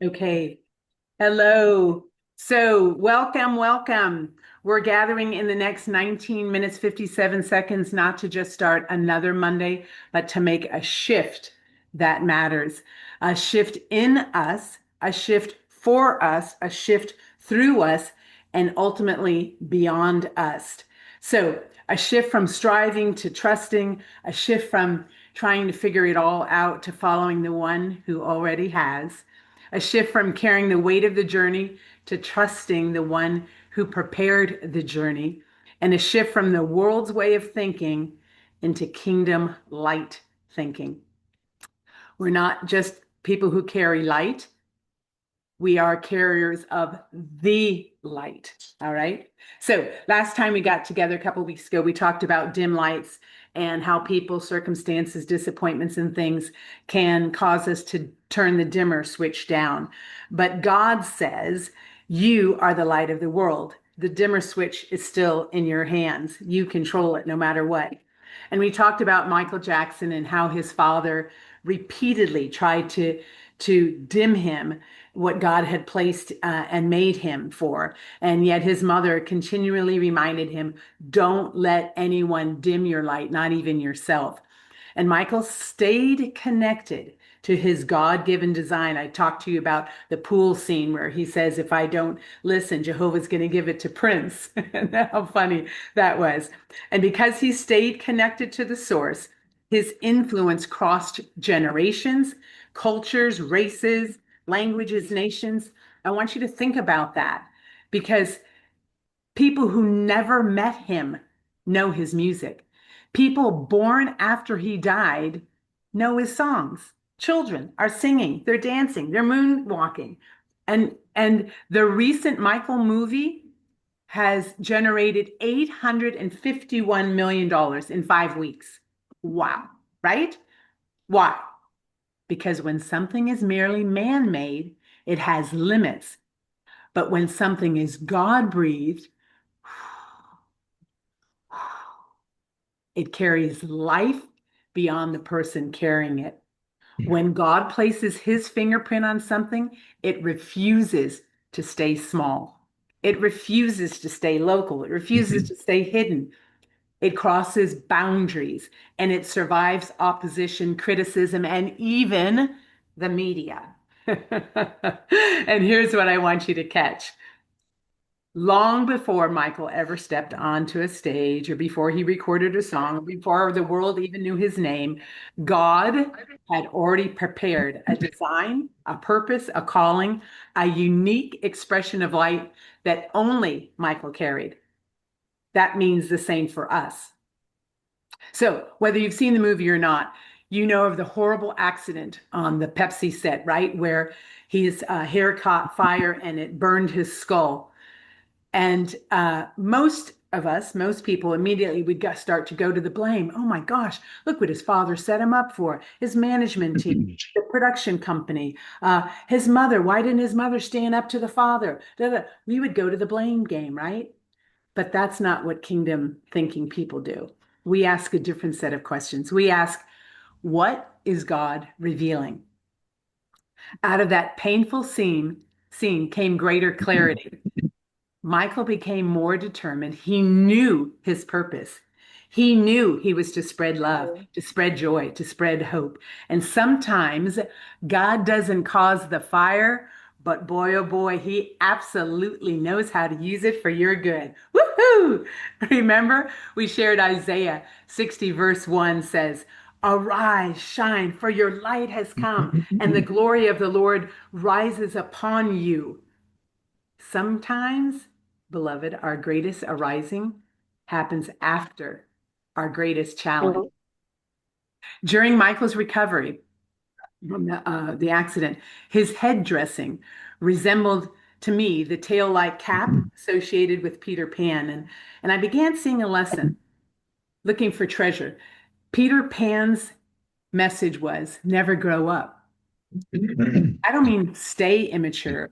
Okay. Hello. So, welcome, welcome. We're gathering in the next 19 minutes, 57 seconds, not to just start another Monday, but to make a shift that matters. A shift in us, a shift for us, a shift through us, and ultimately beyond us. So, a shift from striving to trusting, a shift from trying to figure it all out to following the one who already has, a shift from carrying the weight of the journey to trusting the one who prepared the journey, and a shift from the world's way of thinking into kingdom light thinking. We're not just people who carry light, we are carriers of the light. All right. So last time we got together a couple of weeks ago, we talked about dim lights and how people, circumstances, disappointments, and things can cause us to turn the dimmer switch down. But God says, you are the light of the world. The dimmer switch is still in your hands. You control it no matter what. And we talked about Michael Jackson and how his father repeatedly tried to dim him what God had placed and made him for. And yet his mother continually reminded him, don't let anyone dim your light, not even yourself. And Michael stayed connected to his God-given design. I talked to you about the pool scene where he says, if I don't listen, Jehovah's going to give it to Prince. And how funny that was. And because he stayed connected to the source, his influence crossed generations, cultures, races, languages, nations. I want you to think about that because people who never met him know his music. People born after he died know his songs. Children are singing, they're dancing, they're moonwalking. And the recent Michael movie has generated $851 million in 5 weeks. Wow, right? Why? Because when something is merely man-made, it has limits. But when something is God-breathed, it carries life beyond the person carrying it. When God places his fingerprint on something, it refuses to stay small. It refuses to stay local. It refuses to stay hidden. It crosses boundaries and it survives opposition, criticism, and even the media. And here's what I want you to catch. Long before Michael ever stepped onto a stage, or before he recorded a song, or before the world even knew his name, God had already prepared a design, a purpose, a calling, a unique expression of light that only Michael carried. That means the same for us. So, whether you've seen the movie or not, you know of the horrible accident on the Pepsi set, right? Where his hair caught fire and it burned his skull. And most of us, most people immediately would start to go to the blame. Oh my gosh, look what his father set him up for. His management team, the production company, his mother. Why didn't his mother stand up to the father? Da, da. We would go to the blame game, right? But that's not what kingdom thinking people do. We ask a different set of questions. We ask, what is God revealing? Out of that painful scene came greater clarity. Michael became more determined. He knew his purpose. He knew he was to spread love, to spread joy, to spread hope. And sometimes God doesn't cause the fire, but boy, oh boy, he absolutely knows how to use it for your good. Woohoo! Remember, we shared Isaiah 60, verse 1 says, Arise, shine, for your light has come, and the glory of the Lord rises upon you. Sometimes, beloved, our greatest arising happens after our greatest challenge. Mhm. During Michael's recovery from the accident, his head dressing resembled to me the tail-like cap associated with Peter Pan. And I began seeing a lesson, looking for treasure. Peter Pan's message was never grow up. I don't mean stay immature.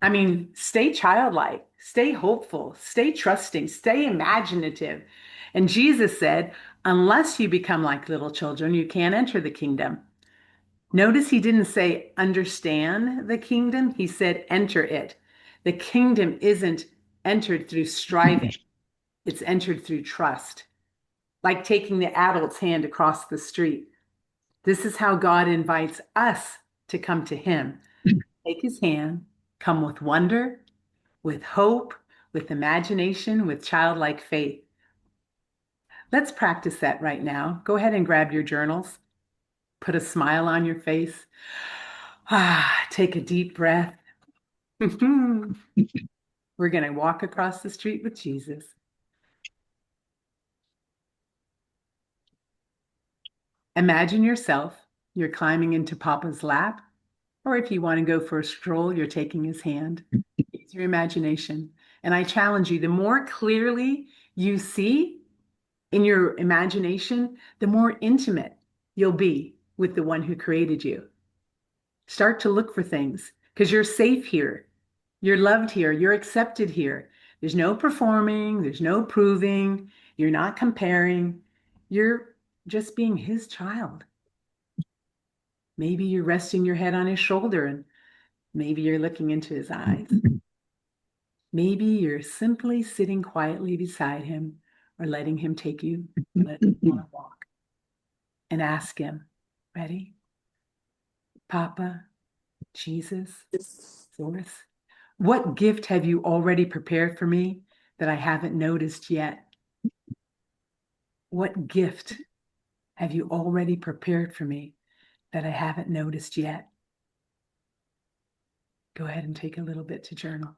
I mean, stay childlike, stay hopeful, stay trusting, stay imaginative. And Jesus said, unless you become like little children, you can't enter the kingdom. Notice he didn't say understand the kingdom, he said enter it. The kingdom isn't entered through striving, it's entered through trust, like taking the adult's hand across the street. This is how God invites us to come to him. Take his hand, come with wonder, with hope, with imagination, with childlike faith. Let's practice that right now. Go ahead and grab your journals. Put a smile on your face. Take a deep breath. We're going to walk across the street with Jesus. Imagine yourself, you're climbing into Papa's lap, or if you want to go for a stroll, you're taking his hand. Use your imagination. And I challenge you, the more clearly you see in your imagination, the more intimate you'll be with the one who created you. Start to look for things because you're safe here. You're loved here. You're accepted here. There's no performing. There's no proving. You're not comparing. You're just being his child. Maybe you're resting your head on his shoulder and maybe you're looking into his eyes. Maybe you're simply sitting quietly beside him or letting him take you on a walk and ask him, ready? Papa, Jesus, Source, what gift have you already prepared for me that I haven't noticed yet? What gift have you already prepared for me that I haven't noticed yet? Go ahead and take a little bit to journal.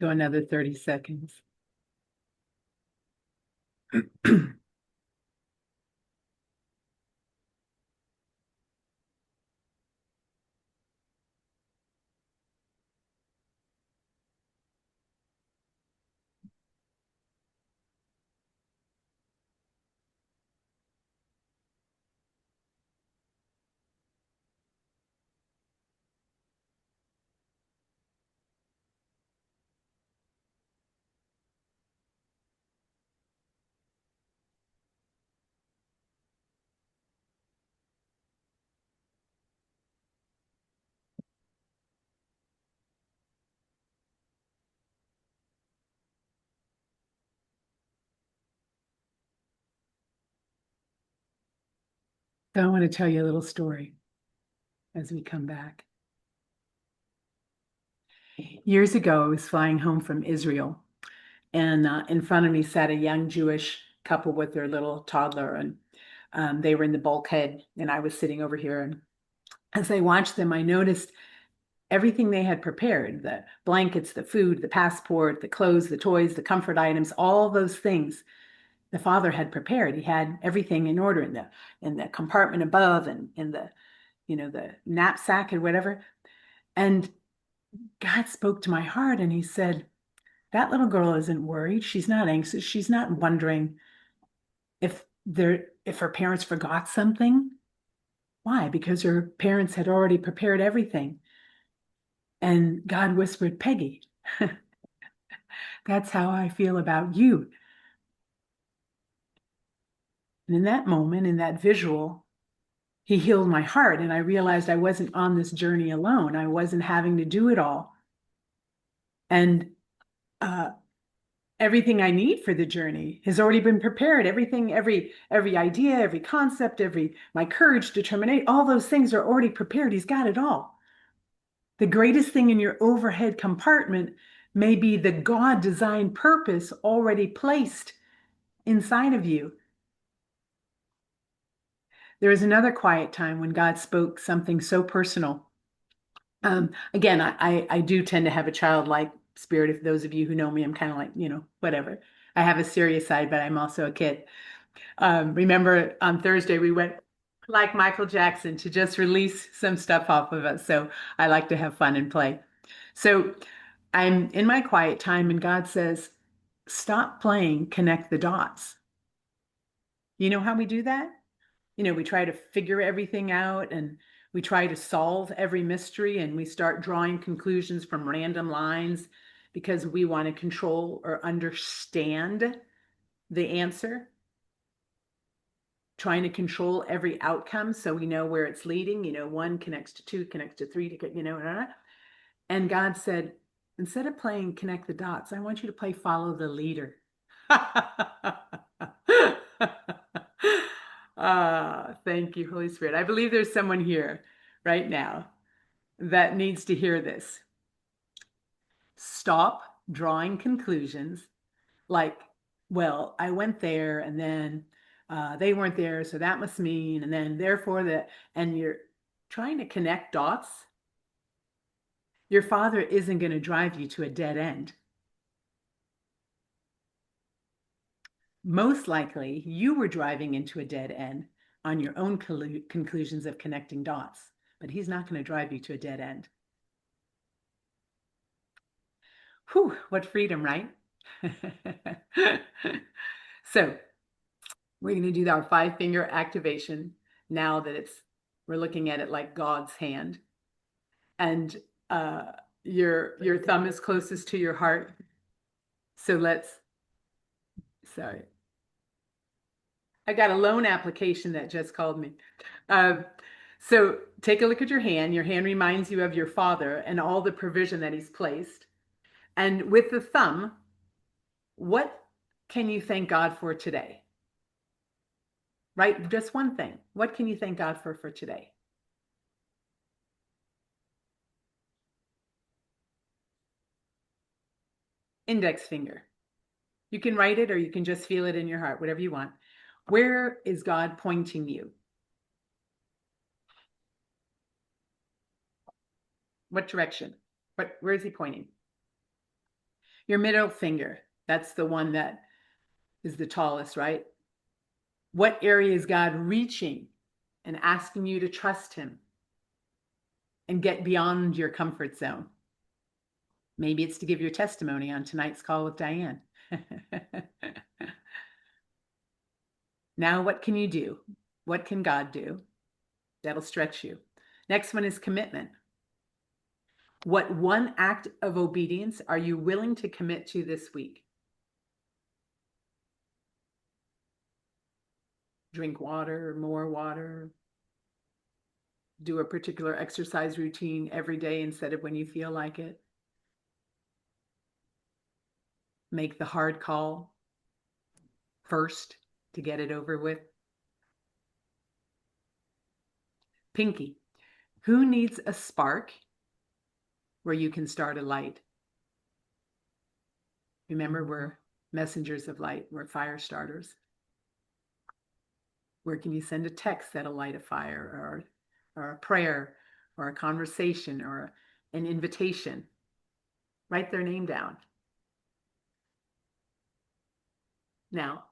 Go another 30 seconds. So I want to tell you a little story as we come back. Years ago, I was flying home from Israel, and in front of me sat a young Jewish couple with their little toddler, and they were in the bulkhead, and I was sitting over here. And as I watched them, I noticed everything they had prepared: the blankets, the food, the passport, the clothes, the toys, the comfort items, all those things. the father had prepared. He had everything in order in the compartment above and in the, the knapsack and whatever. And God spoke to my heart and he said, that little girl isn't worried. She's not anxious. She's not wondering if her parents forgot something. Why? Because her parents had already prepared everything. And God whispered, Peggy, that's how I feel about you. And in that moment, in that visual, he healed my heart. And I realized I wasn't on this journey alone. I wasn't having to do it all. And uh, everything I need for the journey has already been prepared. Everything, every idea, every concept, my courage, determination, all those things are already prepared. He's got it all. The greatest thing in your overhead compartment may be the God-designed purpose already placed inside of you. There was another quiet time when God spoke something so personal. Again, I do tend to have a childlike spirit. If those of you who know me, I'm kind of like, whatever. I have a serious side, but I'm also a kid. Remember on Thursday, we went like Michael Jackson to just release some stuff off of us. So I like to have fun and play. So I'm in my quiet time, and God says, stop playing, connect the dots. You know how we do that? We try to figure everything out and we try to solve every mystery and we start drawing conclusions from random lines because we want to control or understand the answer, trying to control every outcome so we know where it's leading. One connects to two, connects to three, and God said, instead of playing connect the dots, I want you to play follow the leader. Thank you, Holy Spirit. I believe there's someone here right now that needs to hear this. Stop drawing conclusions like, well, I went there and then they weren't there, so that must mean, and then therefore that, and you're trying to connect dots. Your father isn't going to drive you to a dead end. Most likely, you were driving into a dead end on your own conclusions of connecting dots, but he's not going to drive you to a dead end. Whew, what freedom, right? So we're going to do our 5-finger activation now that we're looking at it like God's hand. And your thumb is closest to your heart. So sorry. I got a loan application that just called me. So take a look at your hand. Your hand reminds you of your father and all the provision that he's placed. And with the thumb, what can you thank God for today? Right? Just one thing. What can you thank God for today? Index finger. You can write it or you can just feel it in your heart, whatever you want. Where is God pointing you? What direction? Where is he pointing? Your middle finger. That's the one that is the tallest, right? What area is God reaching and asking you to trust him and get beyond your comfort zone? Maybe it's to give your testimony on tonight's call with Diane. Now, what can you do? What can God do? That'll stretch you. Next one is commitment. What one act of obedience are you willing to commit to this week? Drink water, more water. Do a particular exercise routine every day instead of when you feel like it. Make the hard call first to get it over with. Pinky. Who needs a spark where you can start a light? Remember, we're messengers of light. We're fire starters. Where can you send a text that'll light a fire, or a prayer, or a conversation, or an invitation? Write their name down. Now,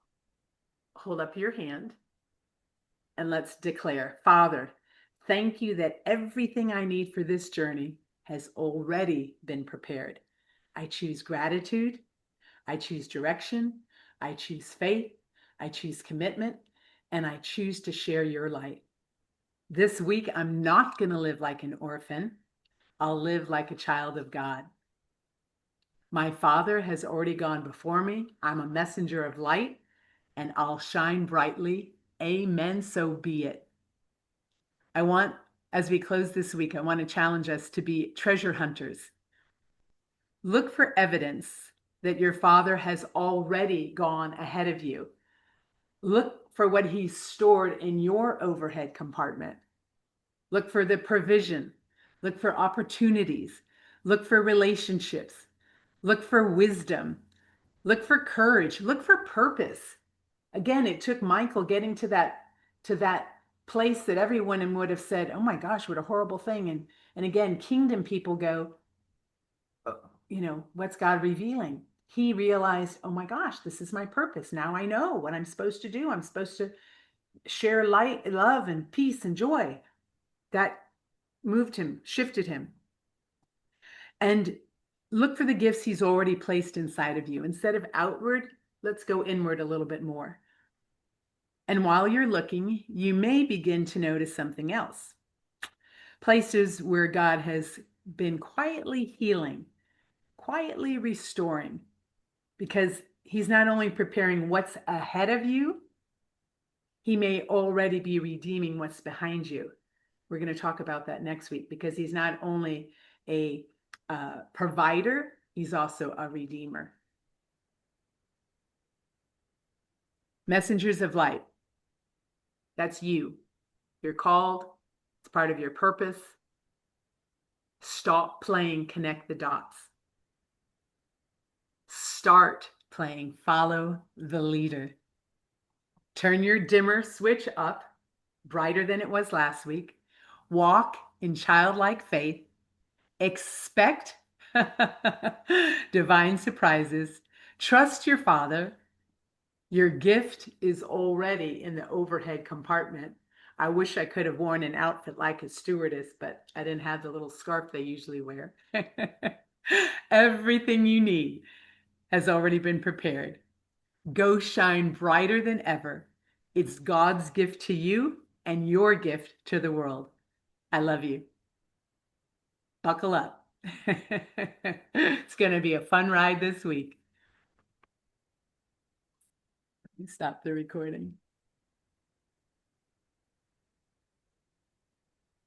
hold up your hand and let's declare, Father, thank you that everything I need for this journey has already been prepared. I choose gratitude. I choose direction. I choose faith. I choose commitment. And I choose to share your light. This week, I'm not going to live like an orphan. I'll live like a child of God. My Father has already gone before me. I'm a messenger of light, and I'll shine brightly. Amen. So be it. I want, as we close this week, I want to challenge us to be treasure hunters. Look for evidence that your Father has already gone ahead of you. Look for what He's stored in your overhead compartment. Look for the provision. Look for opportunities. Look for relationships. Look for wisdom. Look for courage. Look for purpose. Again, it took Michael getting to that place that everyone would have said, "Oh my gosh, what a horrible thing." And again, kingdom people go, "Oh, what's God revealing?" He realized, "Oh my gosh, this is my purpose. Now I know what I'm supposed to do. I'm supposed to share light, love, and peace and joy." That moved him, shifted him. And look for the gifts He's already placed inside of you. Instead of outward, let's go inward a little bit more. And while you're looking, you may begin to notice something else. Places where God has been quietly healing, quietly restoring, because He's not only preparing what's ahead of you, He may already be redeeming what's behind you. We're going to talk about that next week, because He's not only a provider, He's also a redeemer. Messengers of light. That's you. You're called. It's part of your purpose. Stop playing connect the dots. Start playing follow the leader. Turn your dimmer switch up, brighter than it was last week. Walk in childlike faith. Expect divine surprises. Trust your Father. Your gift is already in the overhead compartment. I wish I could have worn an outfit like a stewardess, but I didn't have the little scarf they usually wear. Everything you need has already been prepared. Go shine brighter than ever. It's God's gift to you and your gift to the world. I love you. Buckle up. It's going to be a fun ride this week. Stop the recording.